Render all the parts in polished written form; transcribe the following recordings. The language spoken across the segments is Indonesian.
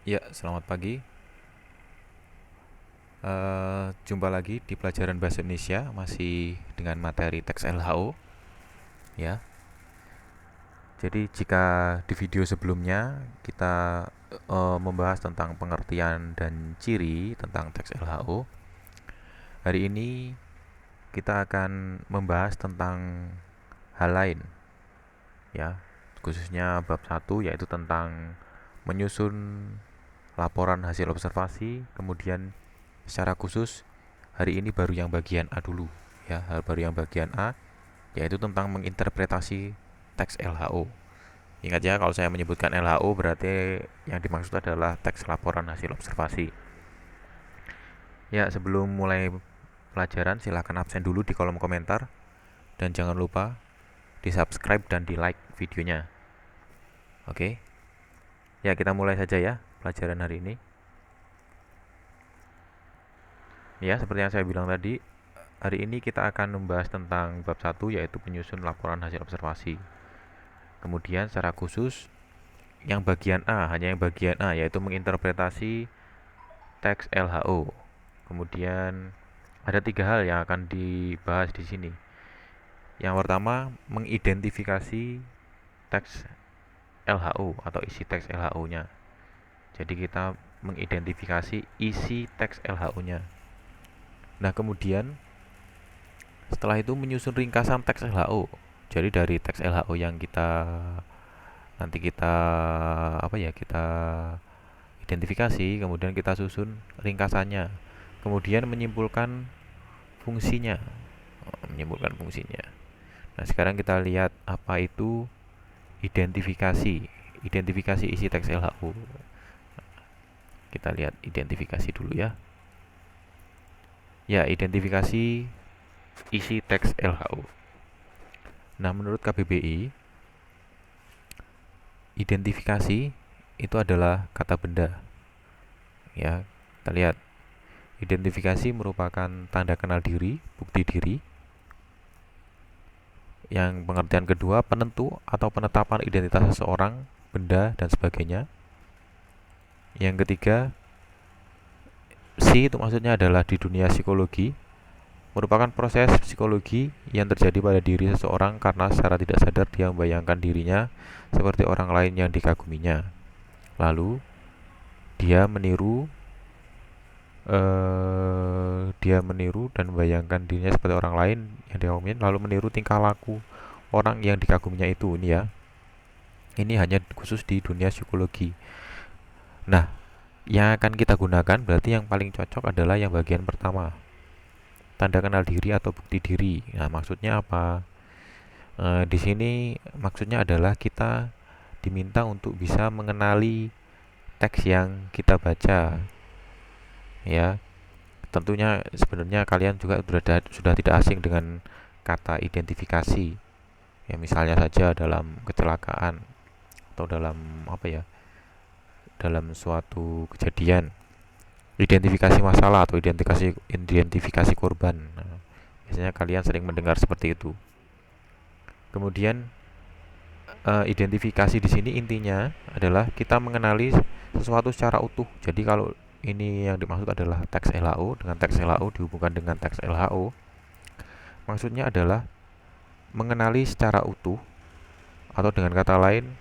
Ya, selamat pagi. Jumpa lagi di pelajaran Bahasa Indonesia, masih dengan materi teks LHO. Ya, jadi jika di video sebelumnya kita membahas tentang pengertian dan ciri tentang teks LHO, hari ini kita akan membahas tentang hal lain, ya, khususnya bab satu yaitu tentang menyusun laporan hasil observasi, kemudian secara khusus hari ini baru yang bagian A dulu, ya, baru yang bagian A yaitu tentang menginterpretasi teks LHO. Ingat ya, kalau saya menyebutkan LHO berarti yang dimaksud adalah teks laporan hasil observasi. Ya, sebelum mulai pelajaran silahkan absen dulu di kolom komentar dan jangan lupa di subscribe dan di like videonya. Oke, ya kita mulai saja ya pelajaran hari ini. Ya, seperti yang saya bilang tadi, hari ini kita akan membahas tentang bab satu yaitu penyusun laporan hasil observasi. Kemudian secara khusus yang bagian A, hanya yang bagian A yaitu menginterpretasi teks LHO. Kemudian ada tiga hal yang akan dibahas di sini. Yang pertama, mengidentifikasi teks LHO atau isi teks LHO-nya. Jadi kita mengidentifikasi isi teks LHO-nya. Nah, kemudian setelah itu menyusun ringkasan teks LHO. Jadi dari teks LHO yang nanti kita kita identifikasi, kemudian kita susun ringkasannya. Kemudian menyimpulkan fungsinya. Nah, sekarang kita lihat apa itu identifikasi. Identifikasi isi teks LHO. Kita lihat identifikasi dulu ya. Ya, identifikasi isi teks LHO. Nah, menurut KBBI, identifikasi itu adalah kata benda. Ya, kita lihat. Identifikasi merupakan tanda kenal diri, bukti diri. Yang pengertian kedua, penentu atau penetapan identitas seseorang, benda, dan sebagainya. Yang ketiga, si itu maksudnya adalah di dunia psikologi, merupakan proses psikologi yang terjadi pada diri seseorang karena secara tidak sadar dia membayangkan dirinya seperti orang lain yang dikaguminya. Lalu dia meniru dia meniru dan membayangkan dirinya seperti orang lain yang dikaguminya, lalu meniru tingkah laku orang yang dikaguminya itu. Ini ya, ini hanya khusus di dunia psikologi. Nah, yang akan kita gunakan berarti yang paling cocok adalah yang bagian pertama, tanda kenal diri atau bukti diri. Nah, maksudnya apa? Di sini maksudnya adalah kita diminta untuk bisa mengenali teks yang kita baca, ya. Tentunya sebenarnya kalian juga sudah tidak asing dengan kata identifikasi. Ya, misalnya saja dalam kecelakaan atau dalam dalam suatu kejadian, identifikasi masalah atau identifikasi korban. Nah, biasanya kalian sering mendengar seperti itu. Kemudian identifikasi di sini intinya adalah kita mengenali sesuatu secara utuh. Jadi kalau ini yang dimaksud adalah teks LHO, dengan teks LHO dihubungkan dengan teks LHO, maksudnya adalah mengenali secara utuh, atau dengan kata lain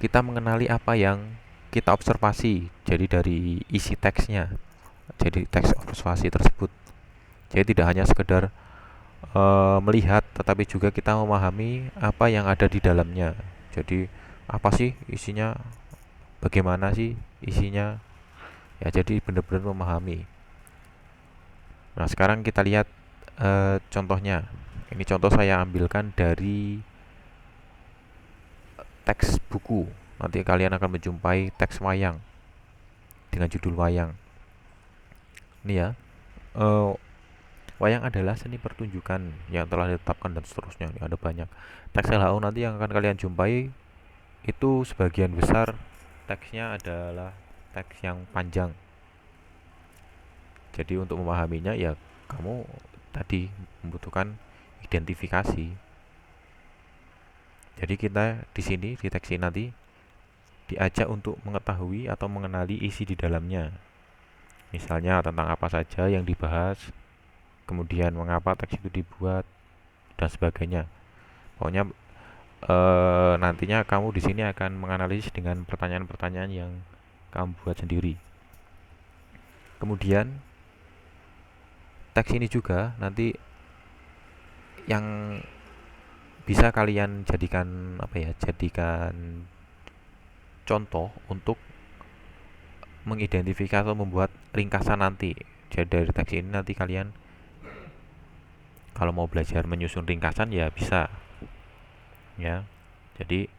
kita mengenali apa yang kita observasi. Jadi dari isi teksnya, jadi teks observasi tersebut. Jadi tidak hanya sekedar melihat, tetapi juga kita memahami apa yang ada di dalamnya. Jadi apa sih isinya, bagaimana sih isinya, ya, jadi benar-benar memahami. Nah, sekarang kita lihat contohnya. Ini contoh saya ambilkan dari teks buku. Nanti kalian akan menjumpai teks wayang dengan judul wayang. Ini ya, eh, wayang adalah seni pertunjukan yang telah ditetapkan dan seterusnya. Ini ada banyak. Teks LHO nanti yang akan kalian jumpai itu sebagian besar teksnya adalah teks yang panjang. Jadi untuk memahaminya ya kamu tadi membutuhkan identifikasi. Jadi kita di sini di teks ini nanti diajak untuk mengetahui atau mengenali isi di dalamnya. Misalnya tentang apa saja yang dibahas, kemudian mengapa teks itu dibuat, dan sebagainya. Pokoknya nantinya kamu di sini akan menganalisis dengan pertanyaan-pertanyaan yang kamu buat sendiri. Kemudian teks ini juga nanti yang bisa kalian jadikan apa ya? Jadikan contoh untuk mengidentifikasi atau membuat ringkasan nanti. Jadi dari teks ini nanti kalian kalau mau belajar menyusun ringkasan ya bisa ya. Jadi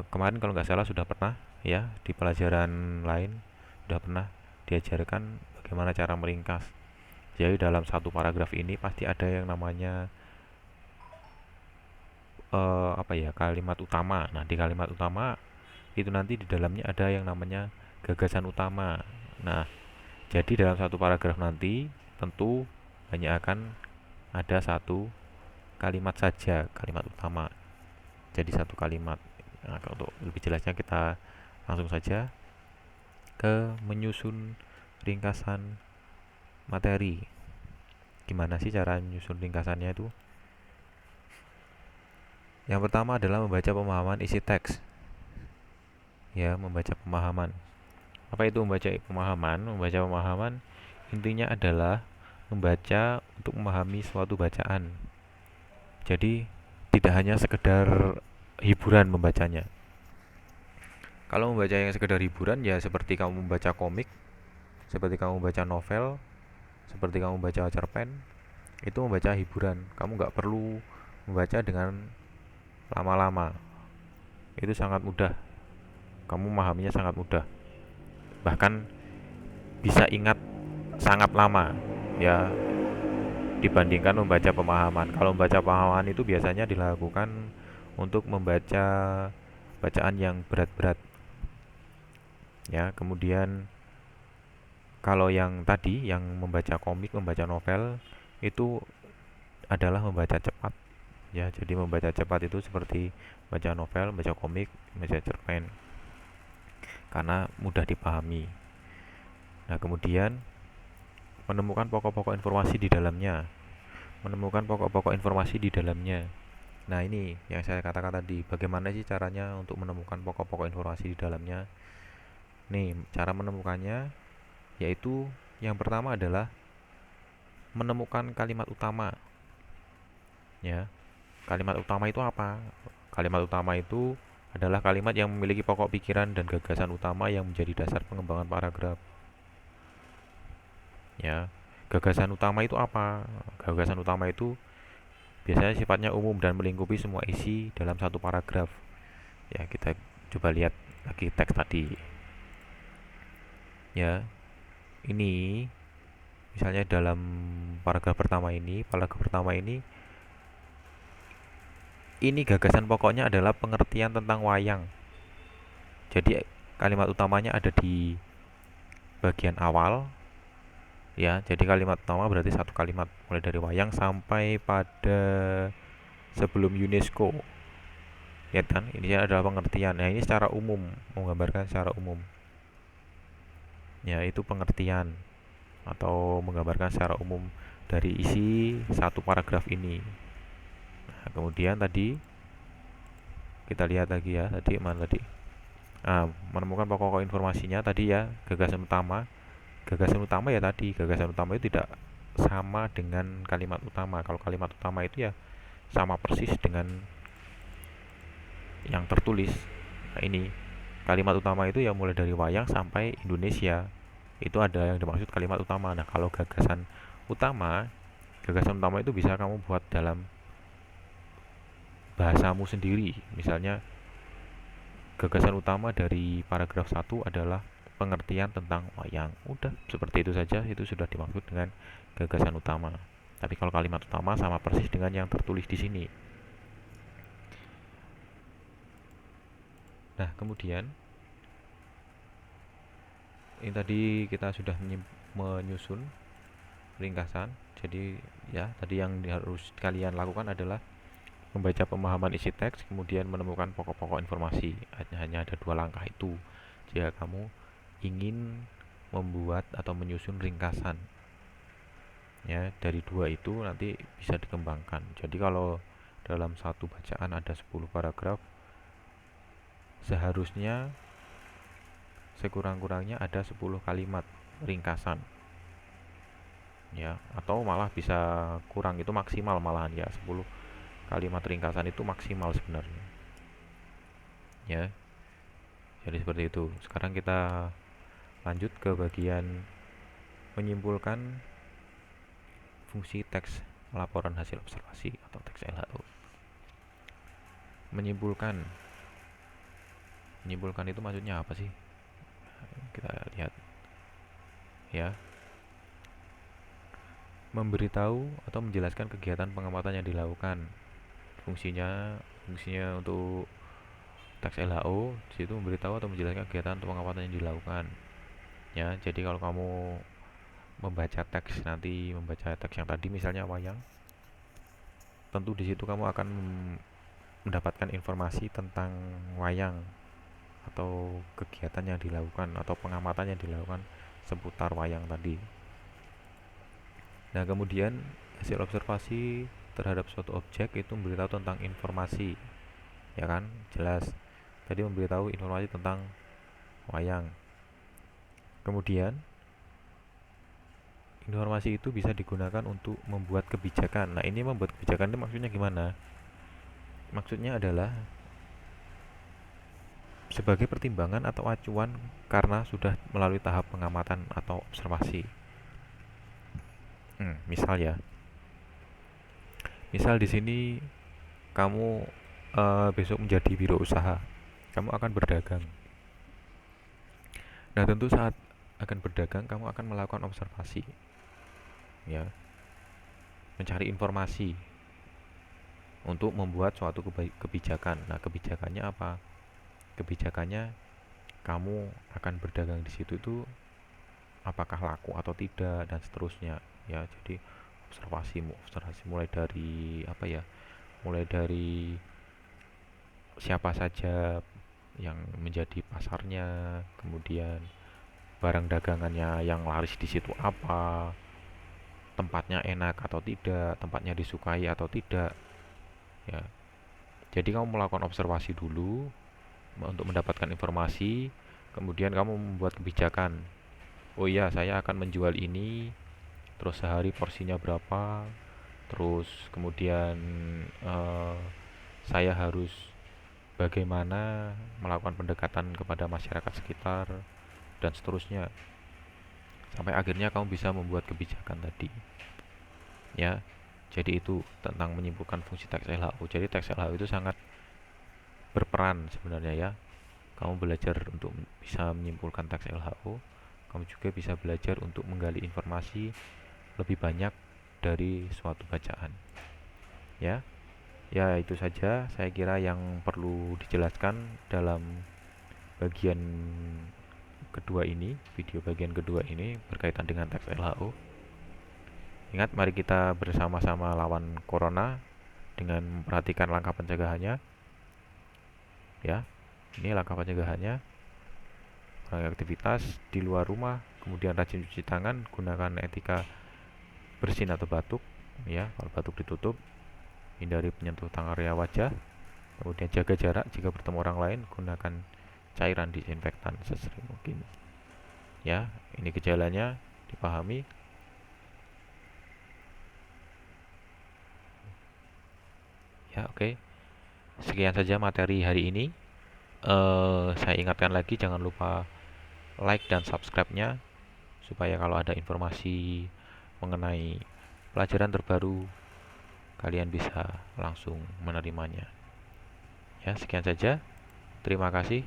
kemarin kalau nggak salah sudah pernah ya di pelajaran lain sudah pernah diajarkan bagaimana cara meringkas. Jadi dalam satu paragraf ini pasti ada yang namanya apa ya, kalimat utama. Nah, di kalimat utama itu nanti di dalamnya ada yang namanya gagasan utama. Nah, jadi dalam satu paragraf nanti tentu hanya akan ada satu kalimat saja, kalimat utama. Jadi satu kalimat. Nah, untuk lebih jelasnya kita langsung saja ke menyusun ringkasan materi. Gimana sih cara menyusun ringkasannya itu? Yang pertama adalah membaca pemahaman isi teks. Ya, membaca pemahaman. Apa itu membaca pemahaman? Membaca pemahaman intinya adalah membaca untuk memahami suatu bacaan. Jadi tidak hanya sekedar hiburan membacanya. Kalau membaca yang sekedar hiburan ya seperti kamu membaca komik, seperti kamu membaca novel, seperti kamu membaca cerpen, itu membaca hiburan. Kamu nggak perlu membaca dengan lama-lama. Itu sangat mudah. Kamu memahaminya sangat mudah. Bahkan bisa ingat sangat lama ya dibandingkan membaca pemahaman. Kalau membaca pemahaman itu biasanya dilakukan untuk membaca bacaan yang berat-berat. Ya, kemudian kalau yang tadi yang membaca komik, membaca novel itu adalah membaca cepat. Ya, jadi membaca cepat itu seperti baca novel, baca komik, baca cerpen karena mudah dipahami. Nah, kemudian menemukan pokok-pokok informasi di dalamnya. Menemukan pokok-pokok informasi di dalamnya. Nah, ini yang saya katakan tadi, bagaimana sih caranya untuk menemukan pokok-pokok informasi di dalamnya? Nih, cara menemukannya yaitu yang pertama adalah menemukan kalimat utama. Ya. Kalimat utama itu apa? Kalimat utama itu adalah kalimat yang memiliki pokok pikiran dan gagasan utama yang menjadi dasar pengembangan paragraf. Ya. Gagasan utama itu apa? Gagasan utama itu biasanya sifatnya umum dan melingkupi semua isi dalam satu paragraf. Ya, kita coba lihat lagi teks tadi. Ya, ini misalnya dalam paragraf pertama ini gagasan pokoknya adalah pengertian tentang wayang. Jadi kalimat utamanya ada di bagian awal. Ya, jadi kalimat utama berarti satu kalimat mulai dari wayang sampai pada sebelum UNESCO. Lihat kan, ini adalah pengertian. Nah, ini secara umum, menggambarkan secara umum. Ya, itu pengertian atau menggambarkan secara umum dari isi satu paragraf ini. Nah, kemudian tadi kita lihat lagi ya, tadi mana tadi? Nah, menemukan pokok-pokok informasinya tadi ya, gagasan utama. Gagasan utama ya tadi, gagasan utama itu tidak sama dengan kalimat utama. Kalau kalimat utama itu ya sama persis dengan yang tertulis. Nah, ini kalimat utama itu ya mulai dari wayang sampai Indonesia. Itu ada yang dimaksud kalimat utama. Nah, kalau gagasan utama itu bisa kamu buat dalam bahasamu sendiri. Misalnya gagasan utama dari paragraf 1 adalah pengertian tentang wayang. Udah, seperti itu saja, itu sudah dimaksud dengan gagasan utama. Tapi kalau kalimat utama sama persis dengan yang tertulis di sini. Nah, kemudian ini tadi kita sudah menyusun ringkasan. Jadi ya, tadi yang harus kalian lakukan adalah membaca pemahaman isi teks, kemudian menemukan pokok-pokok informasi. Hanya ada 2 langkah itu jika kamu ingin membuat atau menyusun ringkasan. Ya, dari 2 itu nanti bisa dikembangkan. Jadi kalau dalam satu bacaan ada 10 paragraf, seharusnya sekurang-kurangnya ada 10 kalimat ringkasan. Ya, atau malah bisa kurang, itu maksimal malahan ya, 10 kalimat ringkasan itu maksimal sebenarnya. Ya, jadi seperti itu. Sekarang kita lanjut ke bagian menyimpulkan fungsi teks laporan hasil observasi atau teks LHO. Menyimpulkan itu maksudnya apa sih? Kita lihat ya. Memberitahu atau menjelaskan kegiatan pengamatan yang dilakukan. Fungsinya untuk teks LHO di situ memberitahu atau menjelaskan kegiatan atau pengamatan yang dilakukan. Ya, jadi kalau kamu membaca teks yang tadi misalnya wayang, tentu di situ kamu akan mendapatkan informasi tentang wayang atau kegiatan yang dilakukan atau pengamatan yang dilakukan seputar wayang tadi. Nah, kemudian hasil observasi terhadap suatu objek itu memberitahu tentang informasi, ya kan? Jelas. Tadi memberitahu informasi tentang wayang. Kemudian informasi itu bisa digunakan untuk membuat kebijakan. Nah, ini membuat kebijakan itu maksudnya gimana? Maksudnya adalah sebagai pertimbangan atau acuan karena sudah melalui tahap pengamatan atau observasi. Misal ya. Misal di sini kamu besok menjadi wirausaha, kamu akan berdagang. Nah, tentu saat akan berdagang kamu akan melakukan observasi, ya, mencari informasi untuk membuat suatu kebijakan. Nah, kebijakannya apa? Kebijakannya kamu akan berdagang di situ itu apakah laku atau tidak dan seterusnya, ya. Jadi observasi mulai dari apa ya? Mulai dari siapa saja yang menjadi pasarnya, kemudian barang dagangannya yang laris di situ apa, tempatnya enak atau tidak, tempatnya disukai atau tidak, ya. Jadi kamu melakukan observasi dulu untuk mendapatkan informasi, kemudian kamu membuat kebijakan. Oh iya, saya akan menjual ini, terus sehari porsinya berapa, terus kemudian eh, saya harus bagaimana melakukan pendekatan kepada masyarakat sekitar dan seterusnya, sampai akhirnya kamu bisa membuat kebijakan tadi, ya. Jadi itu tentang menyimpulkan fungsi teks LHO. Jadi teks LHO itu sangat berperan sebenarnya, ya. Kamu belajar untuk bisa menyimpulkan teks LHO, kamu juga bisa belajar untuk menggali informasi lebih banyak dari suatu bacaan, ya. Ya, itu saja saya kira yang perlu dijelaskan dalam bagian kedua ini, video bagian kedua ini berkaitan dengan teks LHO. Ingat, mari kita bersama-sama lawan corona dengan memperhatikan langkah pencegahannya. Ya, ini langkah pencegahannya. Kurangi aktivitas di luar rumah, kemudian rajin cuci tangan, gunakan etika bersin atau batuk, ya. Kalau batuk ditutup, hindari menyentuh tangan area wajah, kemudian jaga jarak jika bertemu orang lain, gunakan cairan disinfektan sesering mungkin, ya. Ini gejalanya dipahami. Ya, oke. Sekian saja materi hari ini. Saya ingatkan lagi, jangan lupa like dan subscribe-nya supaya kalau ada informasi mengenai pelajaran terbaru kalian bisa langsung menerimanya. Ya, sekian saja. Terima kasih.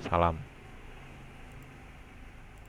Salam.